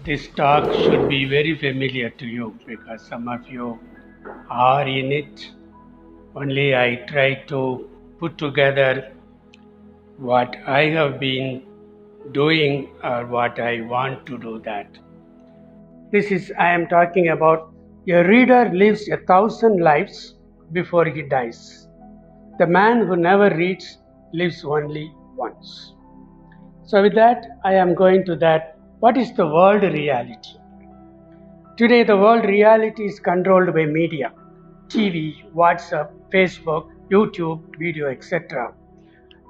This talk should be very familiar to you because some of you are in it. Only I try to put together what I have been doing or what I want to do that. I am talking about a reader lives 1,000 lives before he dies. The man who never reads lives only once. So with that, I am going to that. What is the world reality? Today, the world reality is controlled by media, TV, WhatsApp, Facebook, YouTube, video, etc.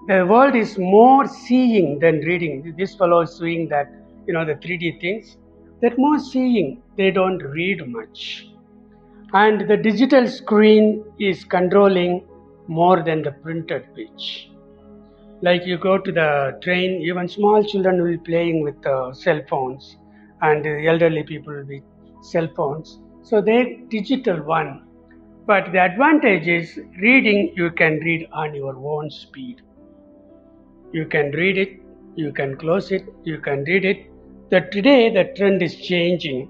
The world is more seeing than reading. This fellow is doing that, the 3D things. They're more seeing, they don't read much. And the digital screen is controlling more than the printed page. Like you go to the train, even small children will be playing with cell phones, and elderly people will be cell phones. So they digital one. But the advantage is reading, you can read on your own speed. You can read it, you can close it, you can read it. Today the trend is changing.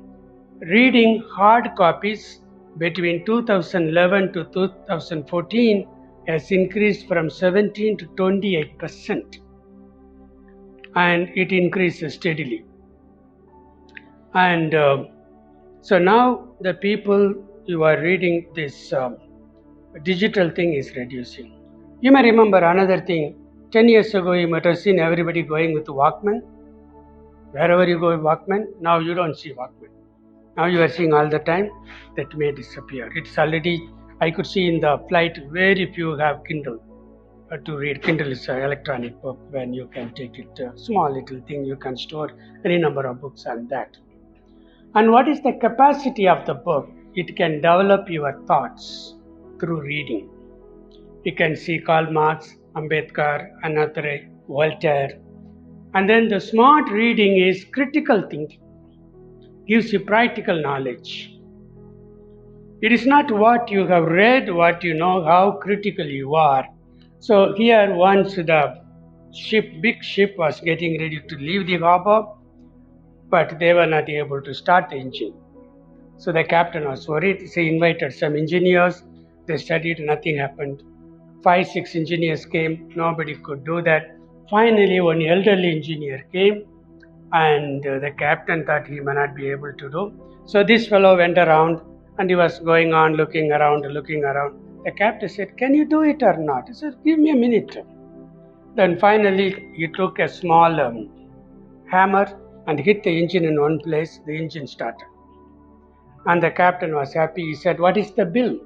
Reading hard copies between 2011 to 2014 has increased from 17 to 28%, and it increases steadily. And so now the people who are reading this digital thing is reducing. You may remember another thing. 10 years ago, you might have seen everybody going with Walkman. Wherever you go with Walkman, now you don't see Walkman. Now you are seeing all the time. That may disappear. It's already, I could see in the flight, very few have Kindle to read. Kindle is an electronic book when you can take it, a small little thing, you can store any number of books on that. And what is the capacity of the book? It can develop your thoughts through reading. You can see Karl Marx, Ambedkar, Anatole, Voltaire. And then the smart reading is critical thinking, gives you practical knowledge. It is not what you have read, what you know, how critical you are. So here once the big ship was getting ready to leave the harbor, but they were not able to start the engine. So the captain was worried. He invited some engineers. They studied, nothing happened. 5-6 engineers came, nobody could do that. Finally, one elderly engineer came, and the captain thought he may not be able to do. So this fellow went around, and he was going on looking around. The captain said, "Can you do it or not?" He said, "Give me a minute." Then finally, he took a small hammer and hit the engine in one place. The engine started. And the captain was happy. He said, "What is the bill?"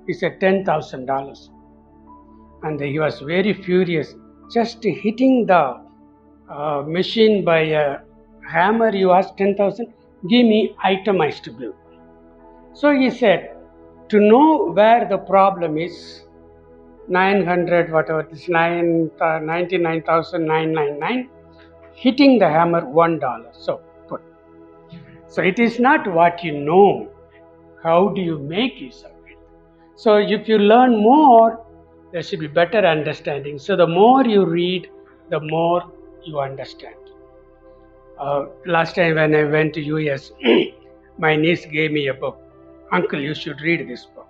He said, $10,000. And he was very furious. Just hitting the machine by a hammer, you asked 10,000? Give me itemized bill. So he said, to know where the problem is, 900, whatever it is, 99,999, hitting the hammer $1. So put. So it is not what you know, how do you make use of it? So if you learn more, there should be better understanding. So the more you read, the more you understand. Last time when I went to US, my niece gave me a book. "Uncle, you should read this book."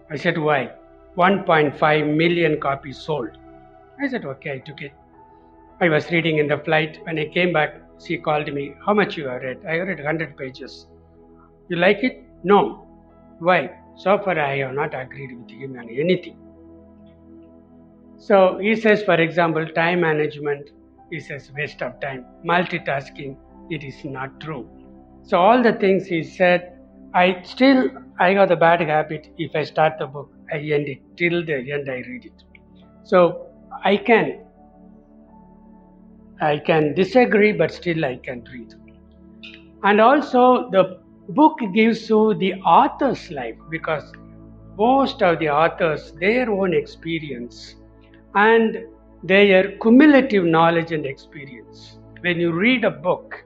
I said, "Why?" 1.5 million copies sold. I said, okay, I took it. I was reading in the flight. When I came back, she called me, "How much you have read?" "I read 100 pages. "You like it?" "No." "Why?" "So far I have not agreed with him on anything." So he says, for example, time management, he says waste of time. Multitasking, it is not true. So all the things he said, I got the bad habit. If I start the book, I end it. Till the end I read it. So I can disagree, but still I can read. And also the book gives you the author's life, because most of the authors, their own experience and their cumulative knowledge and experience. When you read a book,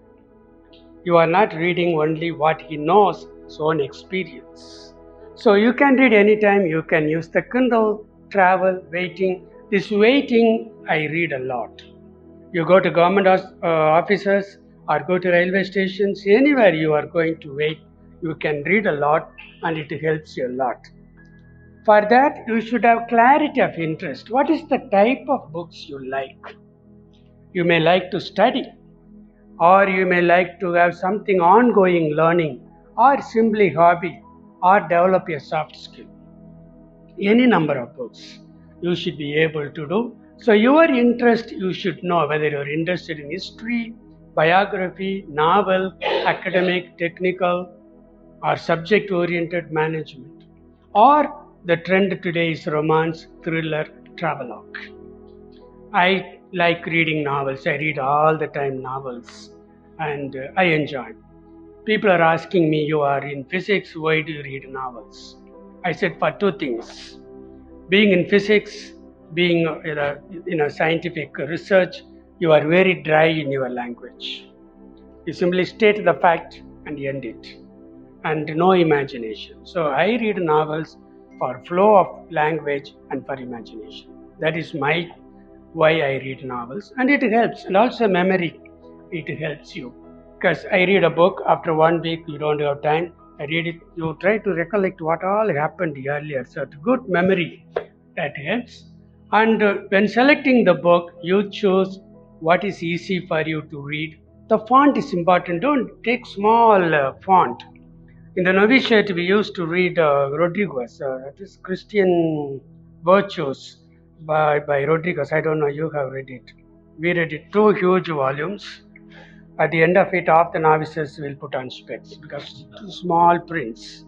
you are not reading only what he knows, his own experience. So you can read anytime. You can use the Kindle, travel, waiting. This waiting, I read a lot. You go to government offices, or go to railway stations, anywhere you are going to wait, you can read a lot and it helps you a lot. For that, you should have clarity of interest. What is the type of books you like? You may like to study, or you may like to have something ongoing learning, or simply hobby, or develop a soft skill. Any number of books you should be able to do. So your interest, you should know whether you're interested in history, biography, novel, academic, technical, or subject oriented management. Or the trend today is romance, thriller, travelogue. I like reading novels. I read all the time novels and I enjoy. People are asking me, you are in physics, why do you read novels? I said for two things. Being in physics, being in a scientific research, you are very dry in your language. You simply state the fact and end it, and no imagination. So I read novels for flow of language and for imagination. That is my why I read novels, and it helps. And also memory, it helps you. Because I read a book, after 1 week you don't have time, I read it, you try to recollect what all happened earlier. So it's good memory, that helps. And when selecting the book, you choose what is easy for you to read. The font is important. Don't take small font. In the novitiate, we used to read Rodriguez, that is Christian Virtues by Rodriguez. I don't know, you have read it. We read it, 2 huge volumes. At the end of it, half the novices will put on specs because too small prints.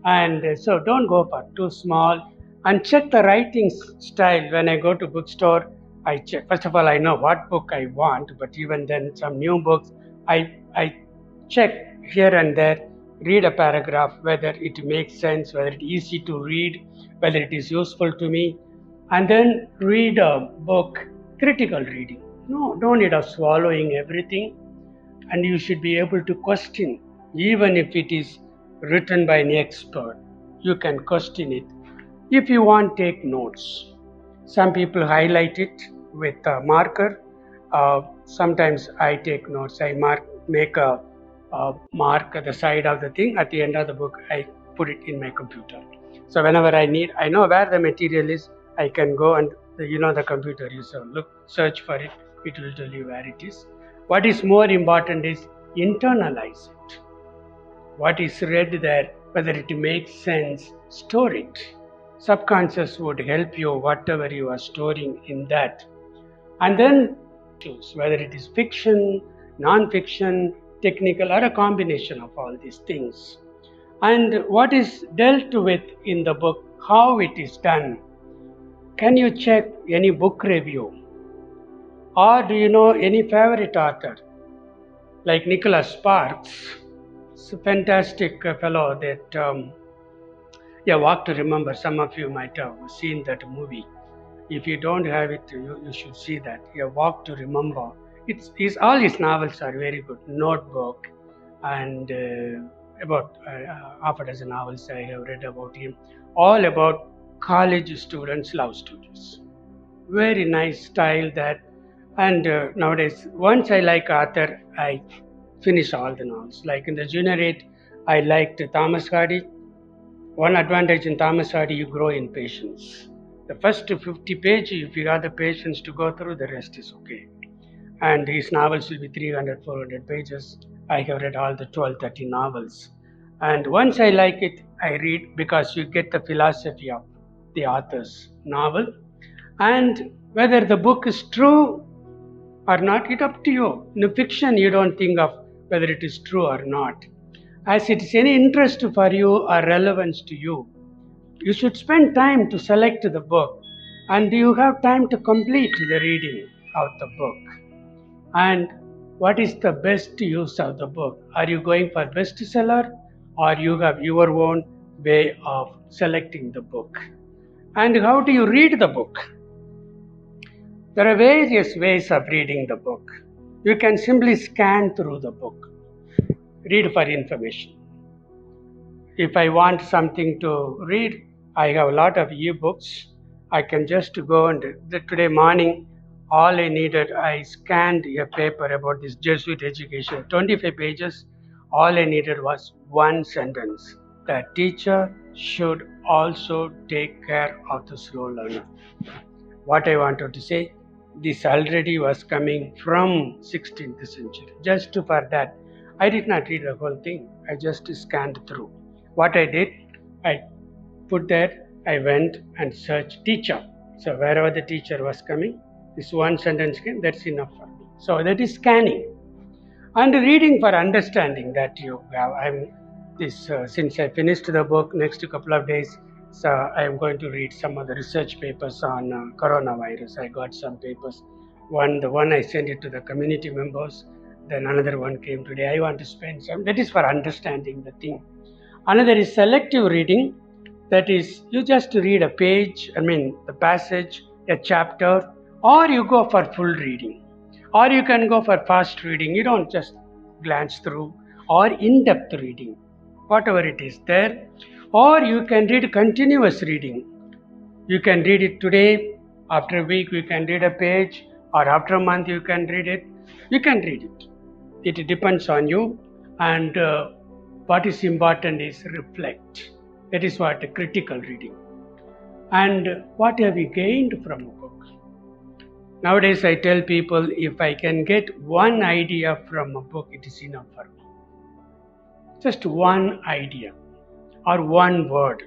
And so don't go for too small. And check the writing style. When I go to bookstore, I check. First of all, I know what book I want, but even then, some new books, I check here and there, read a paragraph, whether it makes sense, whether it's easy to read, whether it is useful to me, and then read a book, critical reading. No, don't need of swallowing everything, and you should be able to question, even if it is written by an expert. You can question it. If you want, take notes. Some people highlight it with a marker. Sometimes I take notes. I make a mark at the side of the thing. At the end of the book, I put it in my computer. So whenever I need, I know where the material is. I can go and the computer. You search for it. It will tell you where it is. What is more important is internalize it. What is read there, whether it makes sense, store it. Subconscious would help you whatever you are storing in that. And then choose whether it is fiction, non-fiction, technical, or a combination of all these things. And what is dealt with in the book, how it is done. Can you check any book review? Or do you know any favorite author? Like Nicholas Sparks, it's a fantastic fellow that Walk to Remember. Some of you might have seen that movie. If you don't have it, you should see that. Walk to Remember. All his novels are very good. Notebook and about half a dozen novels I have read about him. All about college students' love stories. Very nice style that. And nowadays, once I like author, I finish all the novels. Like in the junior 8, I liked Thomas Hardy. One advantage in Thomas Hardy, you grow in patience. The first 50 pages, if you have the patience to go through, the rest is okay. And his novels will be 300, 400 pages. I have read all the 12, 13 novels. And once I like it, I read because you get the philosophy of the author's novel. And whether the book is true or not, it's up to you. In fiction, you don't think of whether it is true or not. As it is any interest for you or relevance to you, you should spend time to select the book, and you have time to complete the reading of the book. And what is the best use of the book? Are you going for bestseller, or you have your own way of selecting the book? And how do you read the book? There are various ways of reading the book. You can simply scan through the book, read for information. If I want something to read, I have a lot of e-books. I can just go and today morning All I needed, I scanned a paper about this Jesuit education, 25 pages. All I needed was one sentence. The teacher should also take care of the slow learner. What I wanted to say, this already was coming from 16th century. Just for that, I did not read the whole thing. I just scanned through. What I did, I put there, I went and searched teacher. So wherever the teacher was coming, this one sentence came, that's enough for me. So that is scanning. And reading for understanding that you have. Since I finished the book, next couple of days, so I am going to read some of the research papers on coronavirus. I got some papers. The one I sent it to the community members. Then another one came today. I want to spend some. That is for understanding the thing. Another is selective reading. That is, you just read a page, the passage, a chapter, or you go for full reading. Or you can go for fast reading. You don't just glance through, or in-depth reading, whatever it is there. Or you can read continuous reading. You can read it today, after a week you can read a page, or after a month you can read it. You can read it. It depends on you. And what is important is reflect. That is what critical reading. And what have we gained from a book? Nowadays I tell people, if I can get one idea from a book, it is enough for me. Just one idea or one word.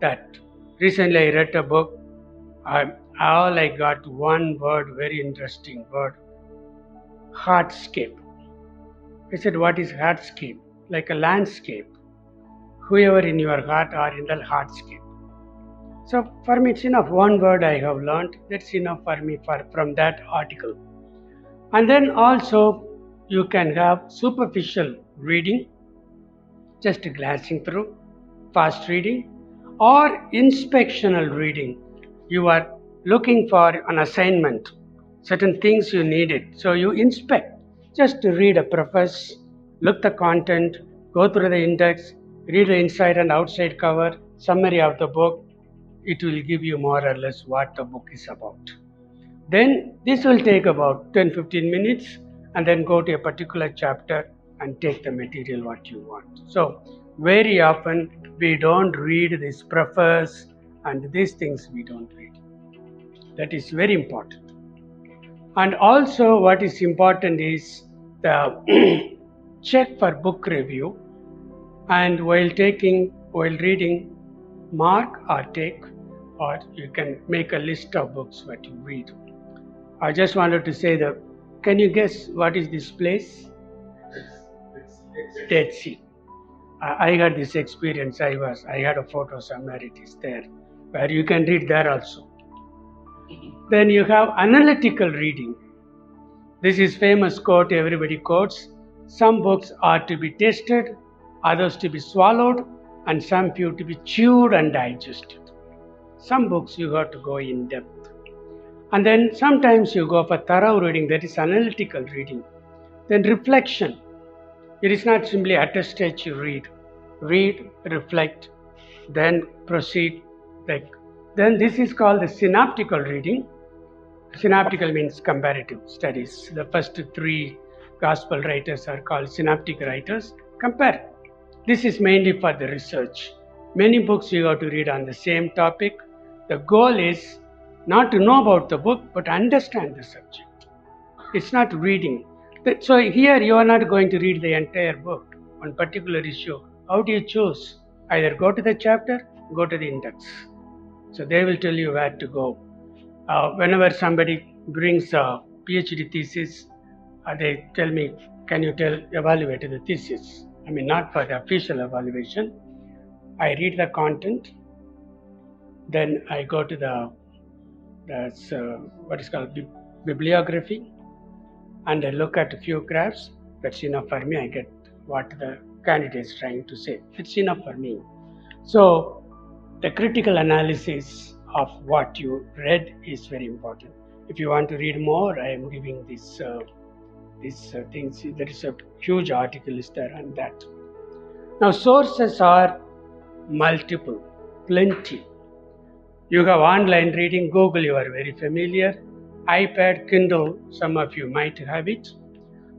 That recently I read a book, all I got one word, very interesting word, hardscape. I said, what is hardscape? Like a landscape. Whoever in your heart are in the hardscape. So for me it's enough. One word I have learned, that's enough for me from that article. And then also you can have superficial reading, just glancing through, fast reading, or inspectional reading. You are looking for an assignment, certain things you needed. So you inspect, just to read a preface, look the content, go through the index, read the inside and outside cover, summary of the book. It will give you more or less what the book is about. Then this will take about 10-15 minutes, and then go to a particular chapter and take the material what you want. So very often we don't read this preface and these things we don't read. That is very important. And also what is important is the check for book review, and while reading, mark or take, or you can make a list of books what you read. I just wanted to say that, can you guess what is this place? Dead Sea. I had this experience. I had a photo somewhere, it is there, where you can read there also. Then you have analytical reading. This is famous quote everybody quotes. Some books are to be tasted, others to be swallowed, and some few to be chewed and digested. Some books you got to go in depth. And then sometimes you go for thorough reading, that is analytical reading. Then reflection. It is not simply at a stage you read, reflect, then proceed. Then this is called the synoptical reading. Synoptical means comparative studies. The first three gospel writers are called synoptic writers. Compare. This is mainly for the research. Many books you have to read on the same topic. The goal is not to know about the book, but understand the subject. It's not reading. So here you are not going to read the entire book on particular issue. How do you choose? Either go to the chapter, go to the index. So they will tell you where to go. Whenever somebody brings a PhD thesis, they tell me, can you evaluate the thesis? Not for the official evaluation. I read the content, then I go to what is called bibliography, and I look at a few graphs. That's enough for me. I get what the candidate is trying to say. It's enough for me. So the critical analysis of what you read is very important. If you want to read more, I am giving these things. There is a huge article is there on that. Now sources are multiple, plenty. You have online reading, Google, you are very familiar. iPad, Kindle, some of you might have it.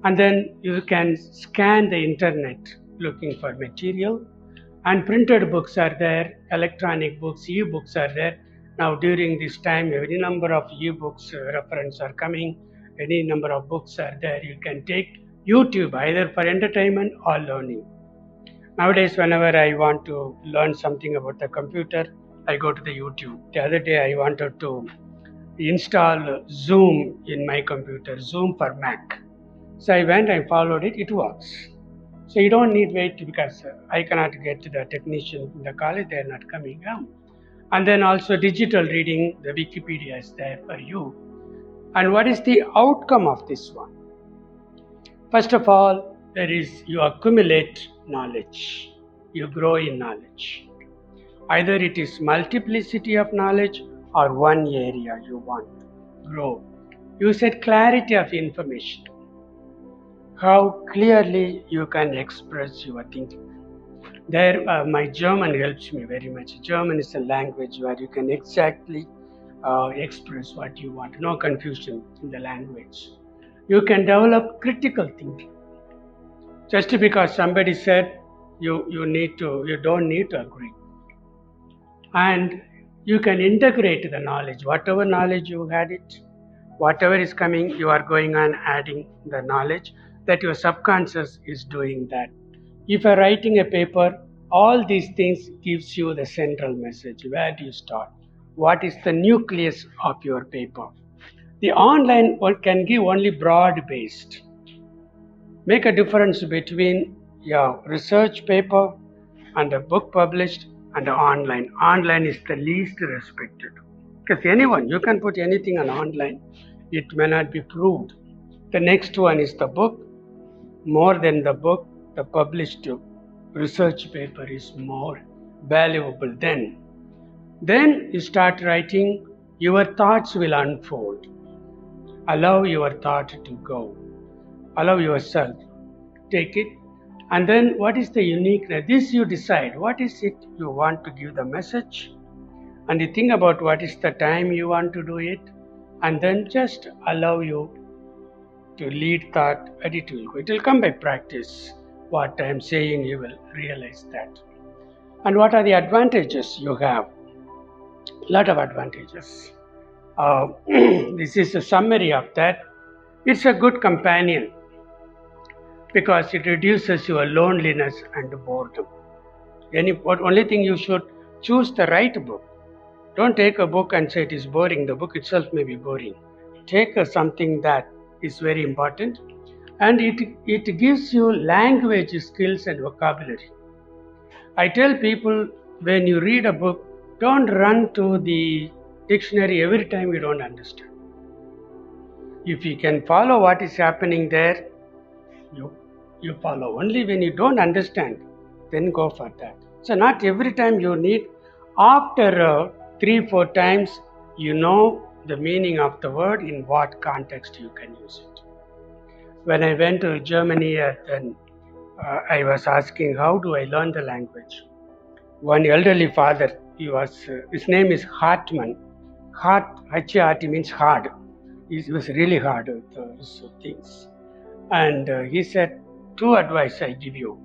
And then you can scan the internet looking for material. And printed books are there, electronic books, e-books are there. Now during this time, any number of e-books reference are coming, any number of books are there. You can take YouTube either for entertainment or learning. Nowadays, whenever I want to learn something about the computer, I go to the YouTube. The other day, I wanted to install Zoom in my computer, Zoom for Mac. So I went and followed it, it works. So you don't need wait because I cannot get to the technician in the college, they are not coming down. And then also digital reading, the Wikipedia is there for you. And what is the outcome of this one? First of all, there is you accumulate knowledge, you grow in knowledge. Either it is multiplicity of knowledge or one area you want to grow. You said clarity of information. How clearly you can express your thinking. There, my German helps me very much. German is a language where you can exactly express what you want. No confusion in the language. You can develop critical thinking. Just because somebody said you don't need to agree. And you can integrate the knowledge. Whatever knowledge you had it, whatever is coming, you are going on adding the knowledge that your subconscious is doing that. If you are writing a paper, all these things gives you the central message. Where do you start? What is the nucleus of your paper? The online one can give only broad-based. Make a difference between your research paper and a book published and online. Online is the least respected. Because anyone, you can put anything on online, it may not be proved. The next one is the book. More than the book, the published research paper is more valuable then. Then you start writing, your thoughts will unfold. Allow your thought to go. Allow yourself. Take it. And then what is the uniqueness? This you decide. What is it you want to give the message? And you think about what is the time you want to do it. And then just allow you to lead thought and it will go. It will come by practice. What I am saying, you will realize that. And what are the advantages you have? A lot of advantages. This is a summary of that. It's a good companion because it reduces your loneliness and boredom. Only thing you should choose the right book. Don't take a book and say it is boring. The book itself may be boring. Take something that is very important, and it gives you language skills and vocabulary. I tell people, when you read a book, don't run to the dictionary every time you don't understand. If you can follow what is happening there, you follow. Only when you don't understand, then go for that. So not every time you need. After 3-4 times, you know the meaning of the word, in what context you can use it. When I went to Germany, then I was asking, how do I learn the language? One elderly father, his name is Hartmann. H-A-R-T means hard. It was really hard with those things. And he said, 2 advice I give you.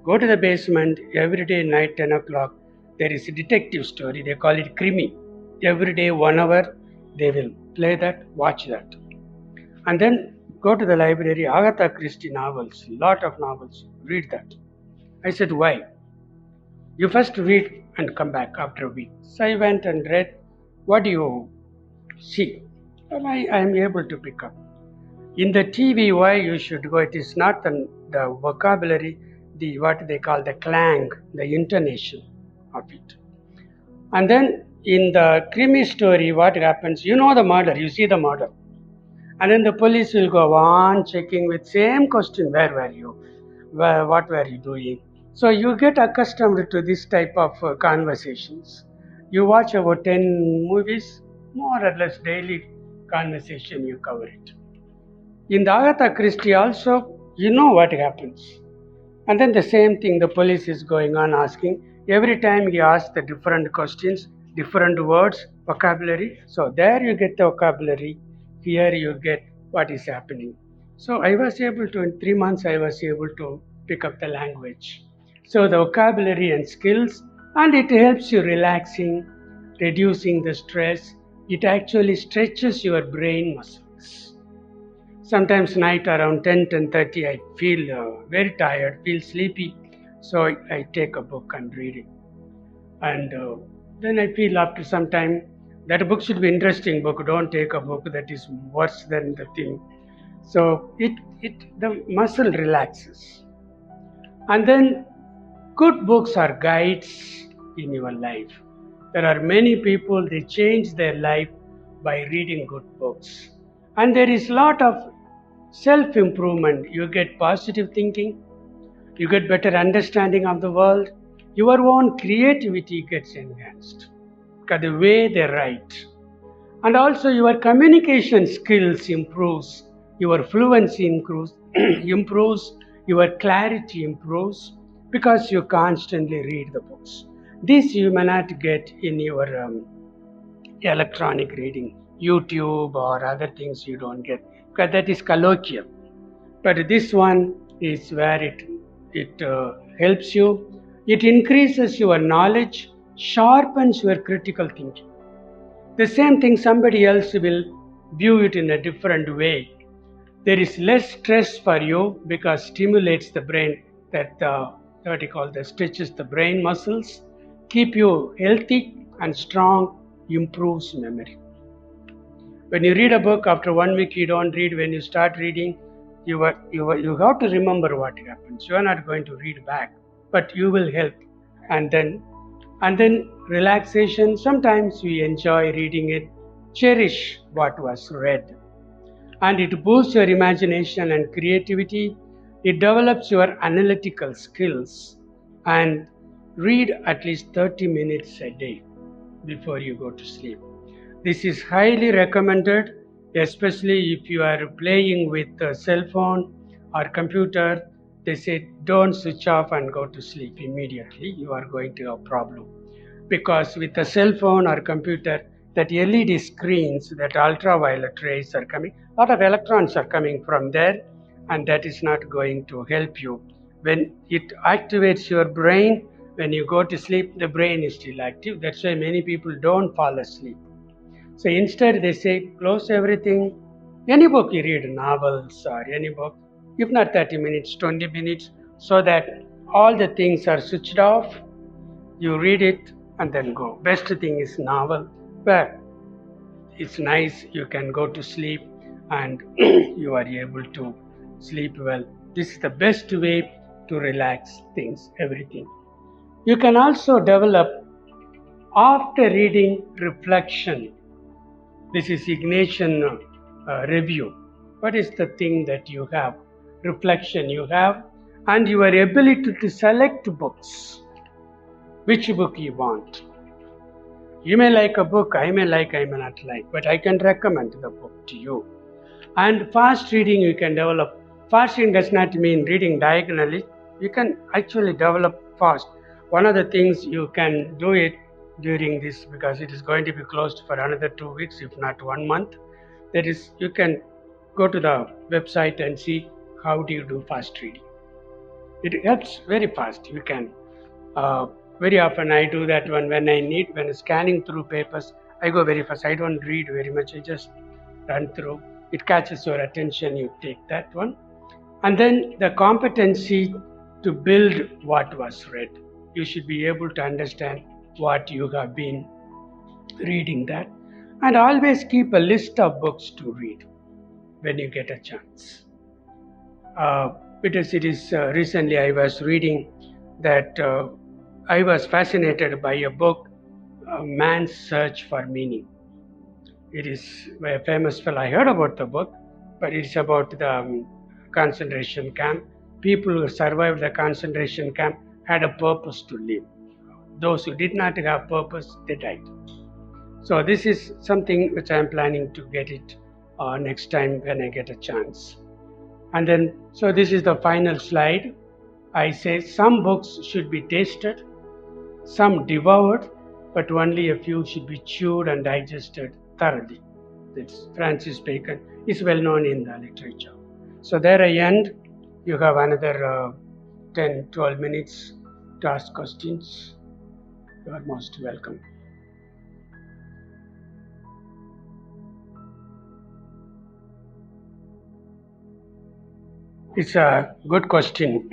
Go to the basement every day night 10 o'clock. There is a detective story. They call it Krimi. Every day 1 hour they will play that, watch that. And then go to the library, Agatha Christie novels, lot of novels, read that. I said, why? You first read and come back after a week. So I went and read. What do you see? And I am able to pick up. In the TV, why you should go? It is not the vocabulary, what they call the clang, the intonation of it. And then in the Krimi story, what happens? You know the murder, you see the murder. And then the police will go on checking with same question, where were you? What were you doing? So you get accustomed to this type of conversations. You watch about 10 movies, more or less daily conversation, you cover it. In the Agatha Christie also, you know what happens. And then the same thing, the police is going on asking. Every time he asks the different questions, different words, vocabulary. So there you get the vocabulary. here you get what is happening. So I was able to, in 3 months, I was able to pick up the language. So the vocabulary and skills, and it helps you relaxing, reducing the stress. It actually stretches your brain muscles. Sometimes night around 10:30, I feel very tired, feel sleepy. So I take a book and read it. And then I feel after some time that a book should be interesting book. Don't take a book that is worse than the thing. So the muscle relaxes. And then good books are guides in your life. There are many people, they change their life by reading good books. And there is a lot of self-improvement. You get positive thinking, you get better understanding of the world, your own creativity gets enhanced because the way they write. And also your communication skills improves, your fluency improves, improves, your clarity improves because you constantly read the books. This you may not get in your electronic reading, YouTube or other things you don't get because that is colloquial. But this one is where it helps you. It increases your knowledge, sharpens your critical thinking. The same thing somebody else will view it in a different way. There is less stress for you because stimulates the brain, that what you call the stretches the brain muscles, keep you healthy and strong, improves memory. When you read a book, after 1 week you don't read. When you start reading, you have to remember what happens. You are not going to read back, but you will help. And then relaxation. Sometimes we enjoy reading it, cherish what was read, and it boosts your imagination and creativity. It develops your analytical skills. And read at least 30 minutes a day before you go to sleep. This is highly recommended, especially if you are playing with a cell phone or computer. They say don't switch off and go to sleep immediately. You are going to have a problem. Because with a cell phone or computer, that LED screens, that ultraviolet rays are coming, a lot of electrons are coming from there, and that is not going to help you. When it activates your brain, when you go to sleep, the brain is still active. That's why many people don't fall asleep. So instead they say close everything. Any book you read, novels or any book, if not 30 minutes, 20 minutes, so that all the things are switched off. You read it and then go. Best thing is novel, where it's nice, you can go to sleep and you are able to sleep well. This is the best way to relax things, everything. You can also develop, after reading, reflection. This is Ignatian review. What is the thing that you have? Reflection you have, and your ability to select books. Which book you want. You may like a book, I may not like, but I can recommend the book to you. And fast reading you can develop. Fast reading does not mean reading diagonally. You can actually develop fast. One of the things you can do it during this, because it is going to be closed for another 2 weeks, if not 1 month. That is, you can go to the website and see how do you do fast reading. It helps very fast. You can. Very often I do that one when scanning through papers, I go very fast. I don't read very much. I just run through. It catches your attention. You take that one. And then the competency to build what was read. You should be able to understand what you have been reading that. And always keep a list of books to read when you get a chance. Because it is recently I was reading that I was fascinated by a book, Man's Search for Meaning. It is by a famous fellow. I heard about the book, but it's about the concentration camp. People who survived the concentration camp had a purpose to live. Those who did not have purpose, they died. So this is something which I am planning to get it next time when I get a chance. And then, so this is the final slide. I say some books should be tasted, some devoured, but only a few should be chewed and digested thoroughly. That's Francis Bacon, is well known in the literature. So there I end. You have another 10-12 minutes to ask questions. You are most welcome. It's a good question.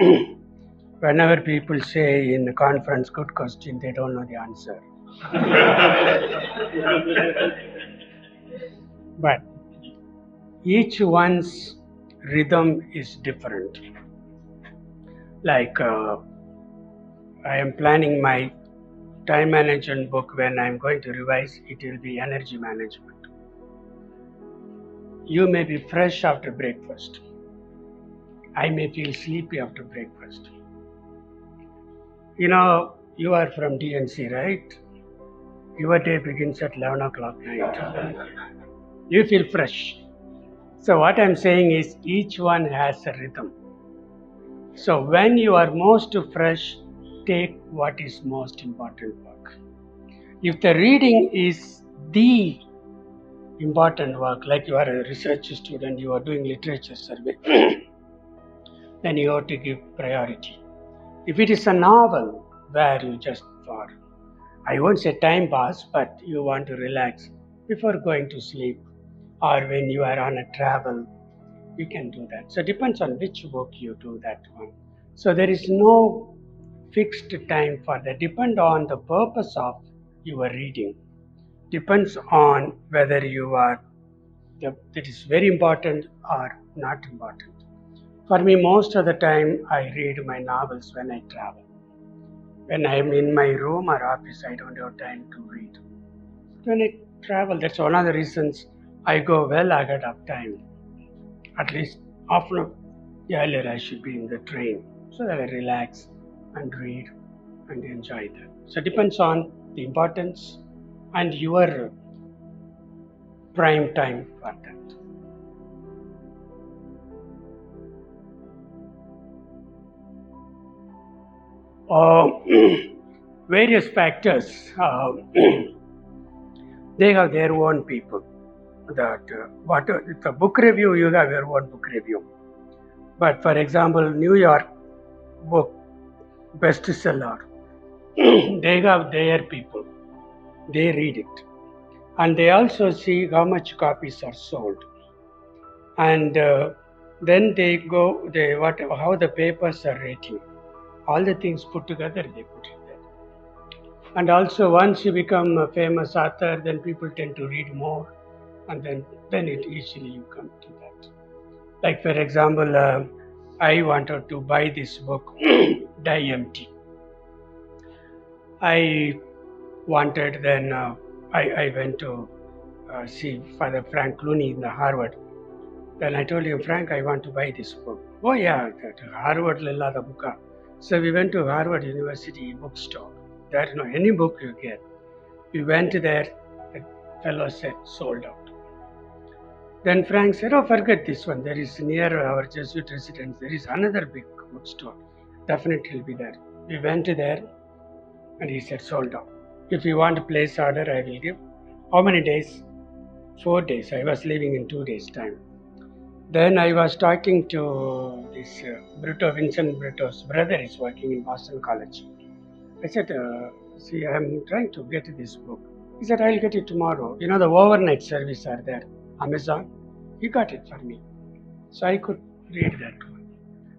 Whenever people say in the conference, good question, they don't know the answer. But each one's rhythm is different. Like I am planning my time management book. When I'm going to revise, it will be energy management. You may be fresh after breakfast. I may feel sleepy after breakfast. You know, you are from DNC, right? Your day begins at 11 o'clock night. You feel fresh. So what I'm saying is each one has a rhythm. So when you are most fresh, take what is most important work. If the reading is the important work, like you are a research student, you are doing literature survey, then you have to give priority. If it is a novel where you just for, I won't say time pass, but you want to relax before going to sleep, or when you are on a travel, you can do that. So it depends on which book you do that one. So there is no fixed time for that. Depend on the purpose of your reading. Depends on whether you are that is very important or not important. For me, most of the time I read my novels when I travel. When I am in my room or office, I don't have time to read. When I travel, that's one of the reasons I go well ahead of time. At least half an hour earlier I should be in the train so that I relax and read and enjoy that. So it depends on the importance and your prime time for that. Various factors, they have their own people. That what it's a book review, you have your own book review. But for example, New York book bestseller, they have their people. They read it, and they also see how much copies are sold, and then they go how the papers are rating. All the things put together, they put it there. And also, once you become a famous author, then people tend to read more, and then it easily you come to that. Like for example, I wanted to buy this book, Die Empty. I wanted then I went to see Father Frank Clooney in the Harvard. Then I told him, Frank, I want to buy this book. Oh yeah, that Harvard lilla the book. So we went to Harvard University bookstore. There is no any book you get. We went there. The fellow said sold out. Then Frank said, oh, forget this one. There is near our Jesuit residence. There is another big bookstore. Definitely will be there. We went there, and he said sold out. If you want to place order, I will give. How many days? 4 days. I was leaving in 2 days' time. Then I was talking to this Vincent Brito's brother is working in Boston College. I said, see, I'm trying to get this book. He said, I'll get it tomorrow. You know, the overnight service are there, Amazon. He got it for me. So I could read that one.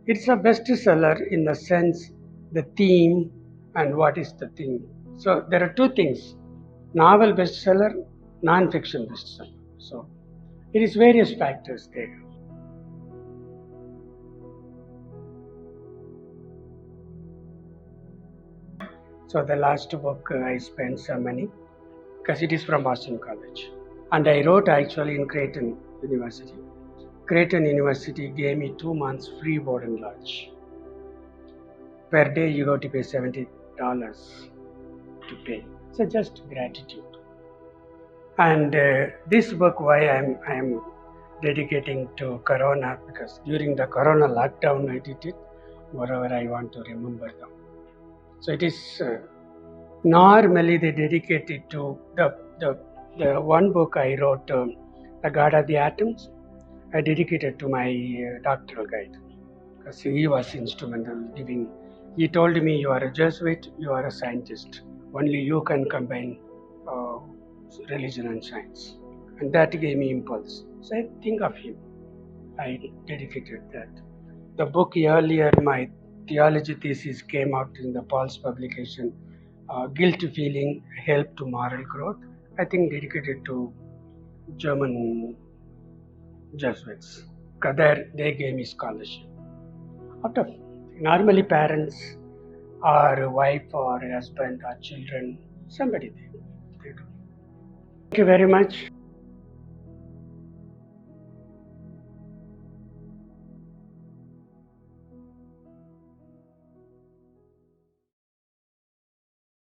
It's a bestseller in the sense, the theme and what is the theme. So there are two things, novel bestseller, non-fiction bestseller. So it is various factors there. So the last book I spent some money because it is from Boston College. And I wrote actually in Creighton University. Creighton University gave me 2 months free board and lodge. Per day you go to pay $70 to pay. So just gratitude. And this book, why I'm dedicating to Corona, because during the Corona lockdown I did it. Moreover, I want to remember them. So it is normally they dedicate it to the one book I wrote, The God of the Atoms, I dedicated to my doctoral guide because he was instrumental in giving. He told me, "You are a Jesuit, you are a scientist. Only you can combine uh, religion and science." And that gave me impulse. So I think of him. I dedicated that. The book earlier, my theology thesis came out in the Paul's publication, Guilt Feeling, Help to Moral Growth. I think dedicated to German Jesuits. Because there they gave me scholarship. Out of normally parents or wife or husband or children, somebody they do. Thank you very much.